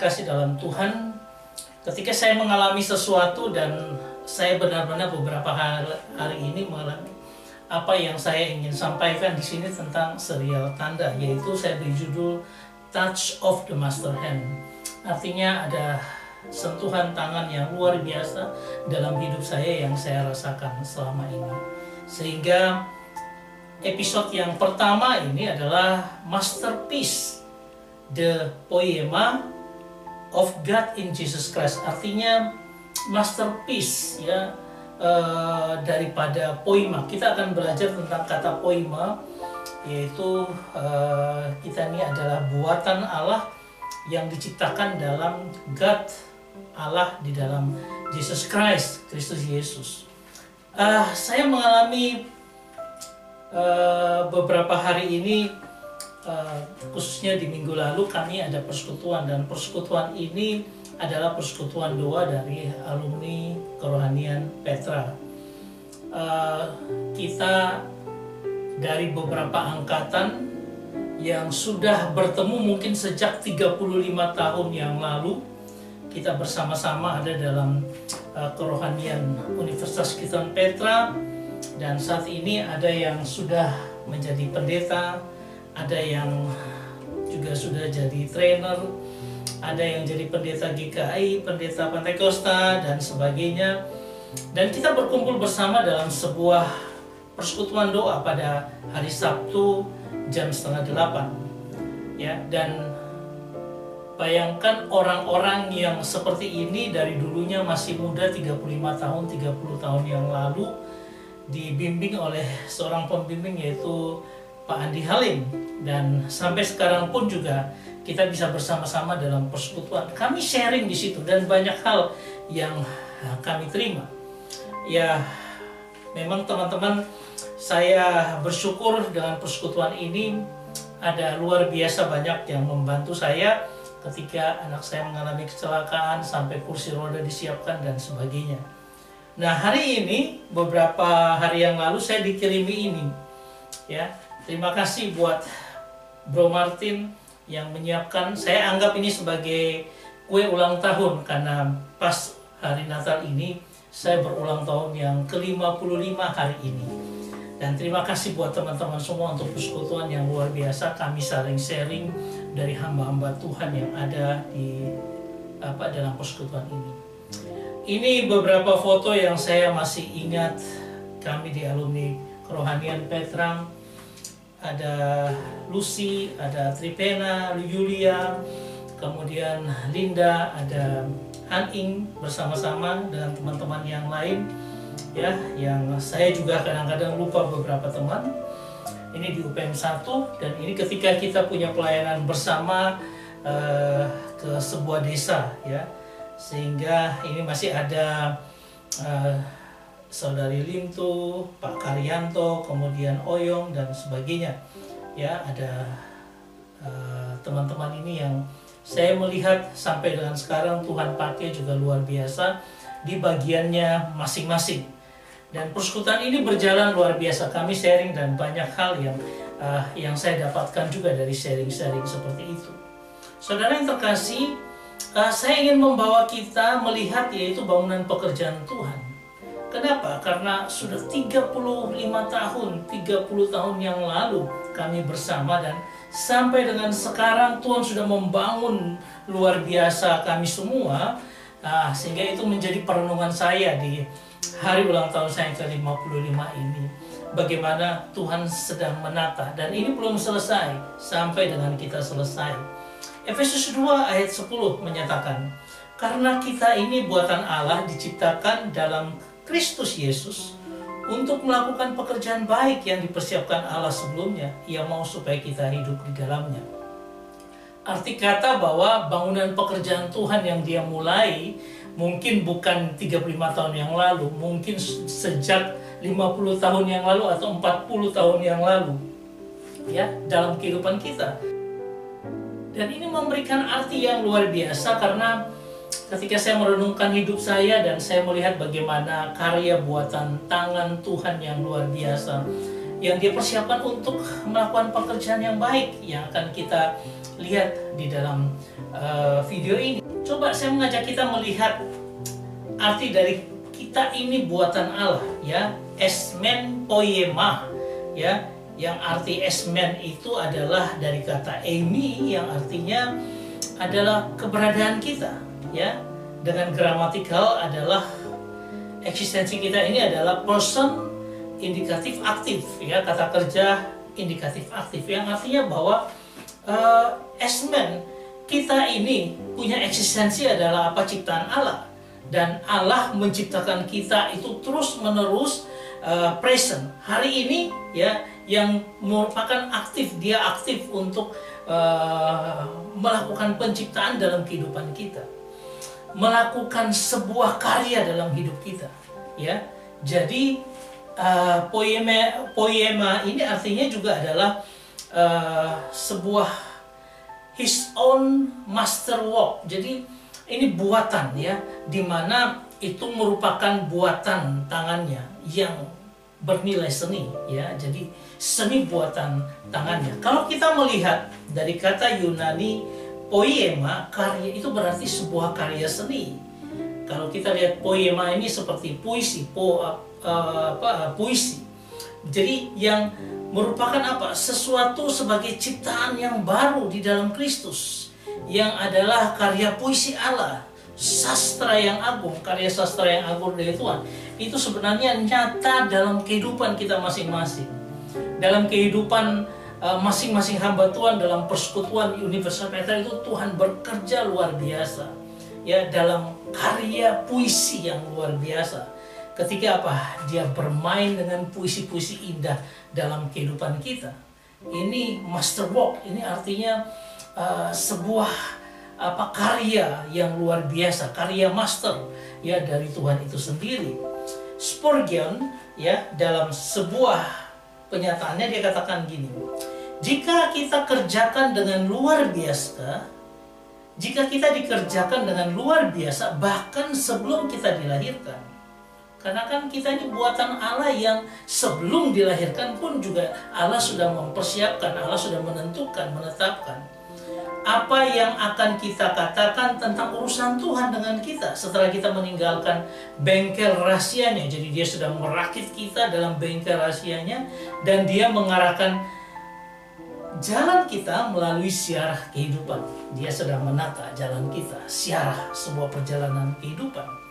terkasih dalam Tuhan, ketika saya mengalami sesuatu dan saya benar-benar beberapa hari ini mengalami apa yang saya ingin sampaikan di sini tentang serial tanda, yaitu saya beri judul Touch of the Master Hand. Artinya ada sentuhan tangan yang luar biasa dalam hidup saya yang saya rasakan selama ini. Sehingga episode yang pertama ini adalah Masterpiece, the Poema of God in Jesus Christ. Artinya masterpiece, ya, daripada poema. Kita akan belajar tentang kata poema, yaitu kita ini adalah buatan Allah yang diciptakan dalam God, Allah di dalam Jesus Christ, Kristus Yesus. Saya mengalami beberapa hari ini, khususnya di minggu lalu kami ada persekutuan, dan persekutuan ini adalah persekutuan doa dari alumni Kerohanian Petra. Kita dari beberapa angkatan yang sudah bertemu mungkin sejak 35 tahun yang lalu, kita bersama-sama ada dalam Kerohanian Universitas Kristen Petra, dan saat ini ada yang sudah menjadi pendeta, ada yang juga sudah jadi trainer, ada yang jadi pendeta GKI, pendeta Pentakosta, dan sebagainya. Dan kita berkumpul bersama dalam sebuah persekutuan doa pada hari Sabtu jam 7:30. Ya, dan bayangkan orang-orang yang seperti ini dari dulunya masih muda, 35 tahun, 30 tahun yang lalu, dibimbing oleh seorang pembimbing yaitu Pak Andi Halim, dan sampai sekarang pun juga kita bisa bersama-sama dalam persekutuan. Kami sharing di situ dan banyak hal yang kami terima. Ya, memang teman-teman, saya bersyukur dengan persekutuan ini. Ada luar biasa banyak yang membantu saya ketika anak saya mengalami kecelakaan, sampai kursi roda disiapkan dan sebagainya. Nah, hari ini, beberapa hari yang lalu saya dikirimi ini, ya. Terima kasih buat Bro Martin yang menyiapkan. Saya anggap ini sebagai kue ulang tahun, karena pas hari Natal ini saya berulang tahun yang ke-55 hari ini. Dan terima kasih buat teman-teman semua untuk persekutuan yang luar biasa. Kami saling sharing dari hamba-hamba Tuhan yang ada di dalam persekutuan ini. Ini beberapa foto yang saya masih ingat kami di alumni Kerohanian Petra. Ada Lucy, ada Tripena, Yulia, kemudian Linda, ada Haning bersama-sama dengan teman-teman yang lain, ya, yang saya juga kadang-kadang lupa beberapa teman. Ini di UPM 1, dan ini ketika kita punya pelayanan bersama ke sebuah desa, ya, sehingga ini masih ada Saudari Lintu, Pak Karyanto, kemudian Oyong dan sebagainya. Ya, ada teman-teman ini yang saya melihat sampai dengan sekarang Tuhan pakai juga luar biasa di bagiannya masing-masing. Dan persekutuan ini berjalan luar biasa. Kami sharing dan banyak hal yang saya dapatkan juga dari sharing-sharing seperti itu. Saudara yang terkasih, saya ingin membawa kita melihat yaitu bangunan pekerjaan Tuhan. Kenapa? Karena sudah 35 tahun, 30 tahun yang lalu kami bersama, dan sampai dengan sekarang Tuhan sudah membangun luar biasa kami semua. Sehingga itu menjadi perenungan saya di hari ulang tahun saya ke-55 ini. Bagaimana Tuhan sedang menata, dan ini belum selesai sampai dengan kita selesai. Efesus 2 ayat 10 menyatakan, karena kita ini buatan Allah diciptakan dalam Kristus Yesus untuk melakukan pekerjaan baik yang dipersiapkan Allah sebelumnya. Ia mau supaya kita hidup di dalamnya. Arti kata bahwa bangunan pekerjaan Tuhan yang dia mulai mungkin bukan 35 tahun yang lalu, mungkin sejak 50 tahun yang lalu atau 40 tahun yang lalu, ya, dalam kehidupan kita. Dan ini memberikan arti yang luar biasa, karena ketika saya merenungkan hidup saya dan saya melihat bagaimana karya buatan tangan Tuhan yang luar biasa yang dia persiapkan untuk melakukan pekerjaan yang baik yang akan kita lihat di dalam video ini. Coba saya mengajak kita melihat arti dari kita ini buatan Allah, ya, esmen poiema, ya, yang arti esmen itu adalah dari kata emi yang artinya adalah keberadaan kita, ya, dengan gramatikal adalah eksistensi kita ini adalah person indikatif aktif, ya, kata kerja indikatif aktif yang artinya bahwa esmen kita ini punya eksistensi adalah apa? Ciptaan Allah, dan Allah menciptakan kita itu terus menerus present hari ini, ya, yang merupakan aktif, dia aktif untuk melakukan penciptaan dalam kehidupan kita, melakukan sebuah karya dalam hidup kita, ya. Jadi poiema ini artinya juga adalah sebuah his own masterwork. Jadi ini buatan, ya, dimana itu merupakan buatan tangannya yang bernilai seni, ya. Jadi seni buatan tangannya. Kalau kita melihat dari kata Yunani poiema, karya itu berarti sebuah karya seni. Kalau kita lihat poiema ini seperti puisi, puisi. Jadi yang merupakan apa? Sesuatu sebagai ciptaan yang baru di dalam Kristus, yang adalah karya puisi Allah, sastra yang agung, karya sastra yang agung dari Tuhan. Itu sebenarnya nyata dalam kehidupan kita masing-masing, dalam kehidupan masing-masing hamba Tuhan dalam persekutuan Universal Petra. Itu Tuhan bekerja luar biasa, ya, dalam karya puisi yang luar biasa. Ketika apa? Dia bermain dengan puisi-puisi indah dalam kehidupan kita. Ini masterwork, ini artinya sebuah karya yang luar biasa, karya master, ya, dari Tuhan itu sendiri. Spurgeon, ya, dalam sebuah penyataannya dia katakan gini, jika kita kerjakan dengan luar biasa, jika kita dikerjakan dengan luar biasa bahkan sebelum kita dilahirkan. Karena kan kita ini buatan Allah yang sebelum dilahirkan pun juga Allah sudah mempersiapkan, Allah sudah menentukan, menetapkan apa yang akan kita katakan tentang urusan Tuhan dengan kita setelah kita meninggalkan bengkel rahasianya. Jadi dia sudah merakit kita dalam bengkel rahasianya, dan dia mengarahkan jalan kita melalui siarah kehidupan. Dia sedang menata jalan kita, siarah sebuah perjalanan kehidupan.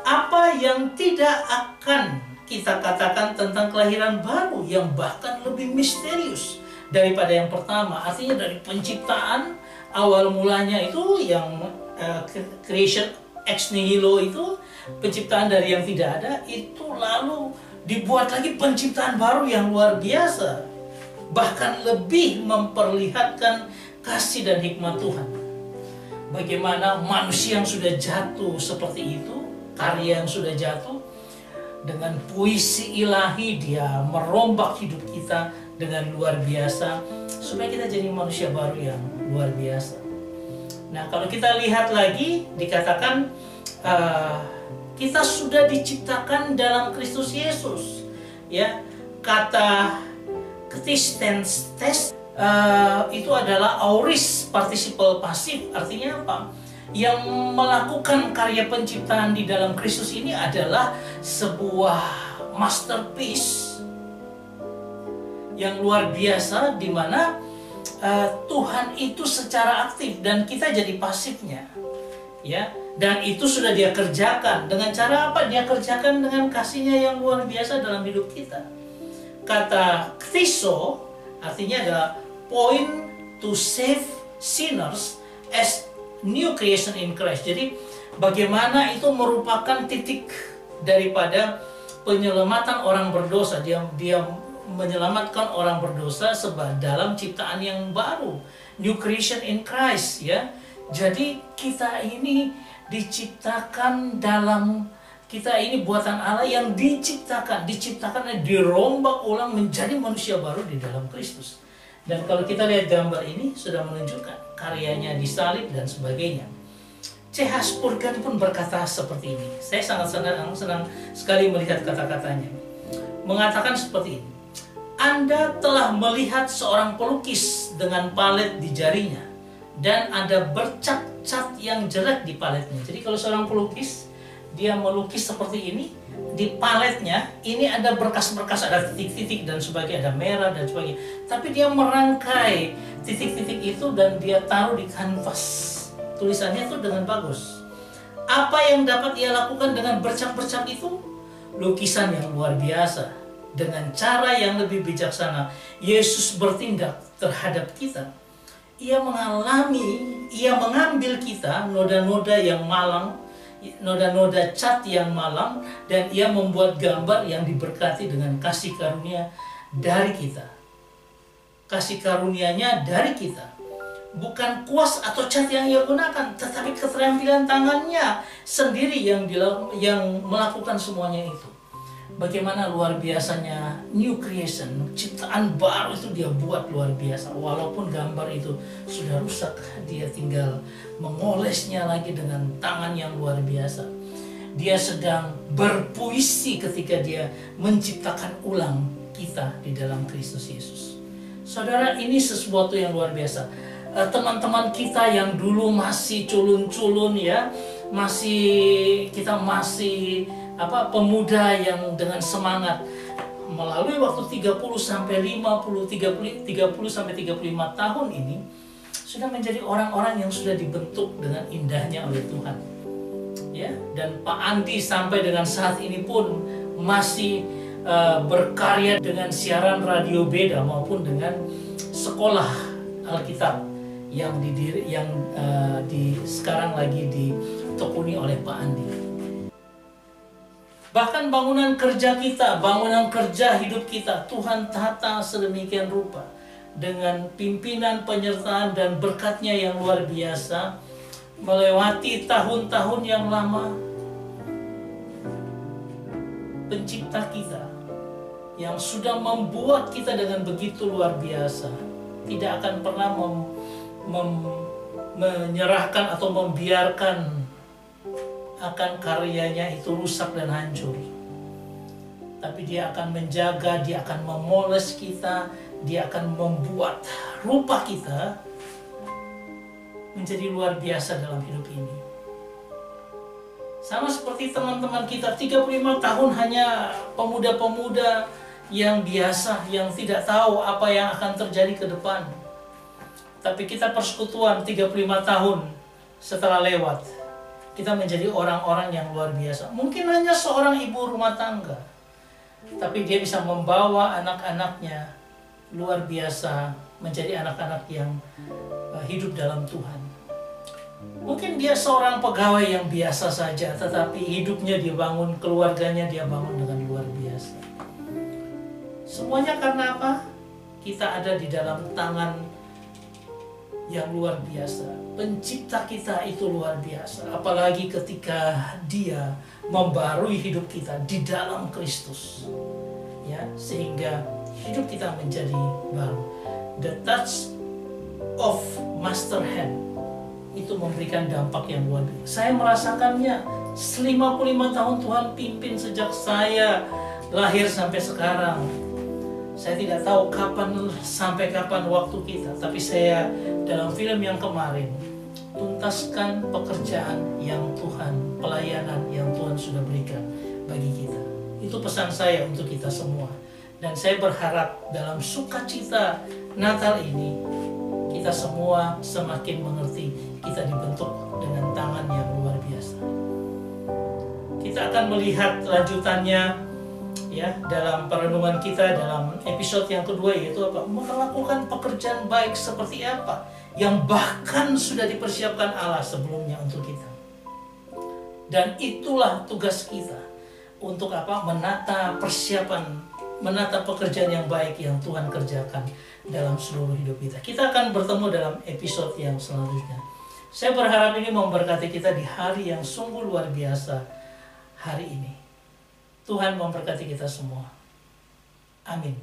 Apa yang tidak akan kita katakan tentang kelahiran baru yang bahkan lebih misterius daripada yang pertama. Artinya dari penciptaan awal mulanya itu yang creation ex nihilo, itu penciptaan dari yang tidak ada, itu lalu dibuat lagi penciptaan baru yang luar biasa, bahkan lebih memperlihatkan kasih dan hikmat Tuhan. Bagaimana manusia yang sudah jatuh seperti itu, karya yang sudah jatuh, dengan puisi ilahi dia merombak hidup kita dengan luar biasa supaya kita jadi manusia baru yang luar biasa. Nah, kalau kita lihat lagi dikatakan kita sudah diciptakan dalam Kristus Yesus, ya. Kata ktistens itu adalah aorist participle pasif. Artinya apa? Yang melakukan karya penciptaan di dalam Kristus ini adalah sebuah masterpiece yang luar biasa, di mana Tuhan itu secara aktif dan kita jadi pasifnya, ya. Dan itu sudah dia kerjakan dengan cara apa? Dia kerjakan dengan kasihnya yang luar biasa dalam hidup kita. Kata kthiso artinya adalah point to save sinners as new creation in Christ. Jadi bagaimana itu merupakan titik daripada penyelamatan orang berdosa. Dia menyelamatkan orang berdosa dalam ciptaan yang baru, new creation in Christ, ya. Jadi kita ini diciptakan dalam, kita ini buatan Allah yang diciptakan dirombak ulang menjadi manusia baru di dalam Kristus. Dan kalau kita lihat gambar ini sudah menunjukkan karyanya disalib dan sebagainya. C.H. Spurgeon pun berkata seperti ini. Saya sangat senang sekali melihat kata-katanya. Mengatakan seperti ini. Anda telah melihat seorang pelukis dengan palet di jarinya, dan ada bercak cat yang jelek di paletnya. Jadi kalau seorang pelukis, dia melukis seperti ini, di paletnya ini ada berkas-berkas, ada titik-titik dan sebagainya, ada merah dan sebagainya. Tapi dia merangkai titik-titik itu dan dia taruh di kanvas. Tulisannya itu dengan bagus. Apa yang dapat ia lakukan dengan bercak-bercak itu? Lukisan yang luar biasa. Dengan cara yang lebih bijaksana, Yesus bertindak terhadap kita. Ia mengambil kita, noda-noda yang malang, noda-noda cat yang malang, dan ia membuat gambar yang diberkati dengan kasih karunia dari kita. Kasih karunia-Nya dari kita. Bukan kuas atau cat yang ia gunakan, tetapi keterampilan tangannya sendiri yang melakukan semuanya itu. Bagaimana luar biasanya new creation, ciptaan baru itu dia buat luar biasa. Walaupun gambar itu sudah rusak, dia tinggal mengolesnya lagi dengan tangan yang luar biasa. Dia sedang berpuisi ketika dia menciptakan ulang kita di dalam Kristus Yesus. Saudara, ini sesuatu yang luar biasa. Teman-teman kita yang dulu masih culun-culun ya, kita masih pemuda yang dengan semangat, melalui waktu 30 sampai 35 tahun ini sudah menjadi orang-orang yang sudah dibentuk dengan indahnya oleh Tuhan. Ya, dan Pak Andi sampai dengan saat ini pun masih berkarya dengan siaran radio beda maupun dengan sekolah Alkitab yang sekarang lagi ditekuni oleh Pak Andi. Bahkan bangunan kerja kita, bangunan kerja hidup kita, Tuhan tata sedemikian rupa dengan pimpinan, penyertaan, dan berkat-Nya yang luar biasa melewati tahun-tahun yang lama. Pencipta kita yang sudah membuat kita dengan begitu luar biasa tidak akan pernah menyerahkan atau membiarkan akan karyanya itu rusak dan hancur. Tapi dia akan menjaga, dia akan memoles kita, dia akan membuat rupa kita menjadi luar biasa dalam hidup ini. Sama seperti teman-teman kita, 35 tahun hanya pemuda-pemuda yang biasa, yang tidak tahu apa yang akan terjadi ke depan. Tapi kita persekutuan 35 tahun setelah lewat, kita menjadi orang-orang yang luar biasa. Mungkin hanya seorang ibu rumah tangga, tapi dia bisa membawa anak-anaknya luar biasa menjadi anak-anak yang hidup dalam Tuhan. Mungkin dia seorang pegawai yang biasa saja, tetapi hidupnya dia bangun, keluarganya dia bangun dengan luar biasa. Semuanya karena apa? Kita ada di dalam tangan yang luar biasa. Pencipta kita itu luar biasa. Apalagi ketika dia membarui hidup kita di dalam Kristus, ya, sehingga hidup kita menjadi baru. The touch of master hand itu memberikan dampak yang luar biasa. Saya merasakannya 55 tahun Tuhan pimpin sejak saya lahir sampai sekarang. Saya tidak tahu sampai kapan waktu kita, tapi saya dalam film yang kemarin tuntaskan pekerjaan yang Tuhan, pelayanan yang Tuhan sudah berikan bagi kita. Itu pesan saya untuk kita semua. Dan saya berharap dalam sukacita Natal ini kita semua semakin mengerti kita dibentuk dengan tangan yang luar biasa. Kita akan melihat lanjutannya ya dalam perenungan kita dalam episode yang kedua, yaitu apa? Melakukan pekerjaan baik seperti apa yang bahkan sudah dipersiapkan Allah sebelumnya untuk kita. Dan itulah tugas kita untuk apa? Menata pekerjaan yang baik yang Tuhan kerjakan dalam seluruh hidup kita. Kita akan bertemu dalam episode yang selanjutnya. Saya berharap ini memberkati kita di hari yang sungguh luar biasa hari ini. Tuhan memberkati kita semua. Amin.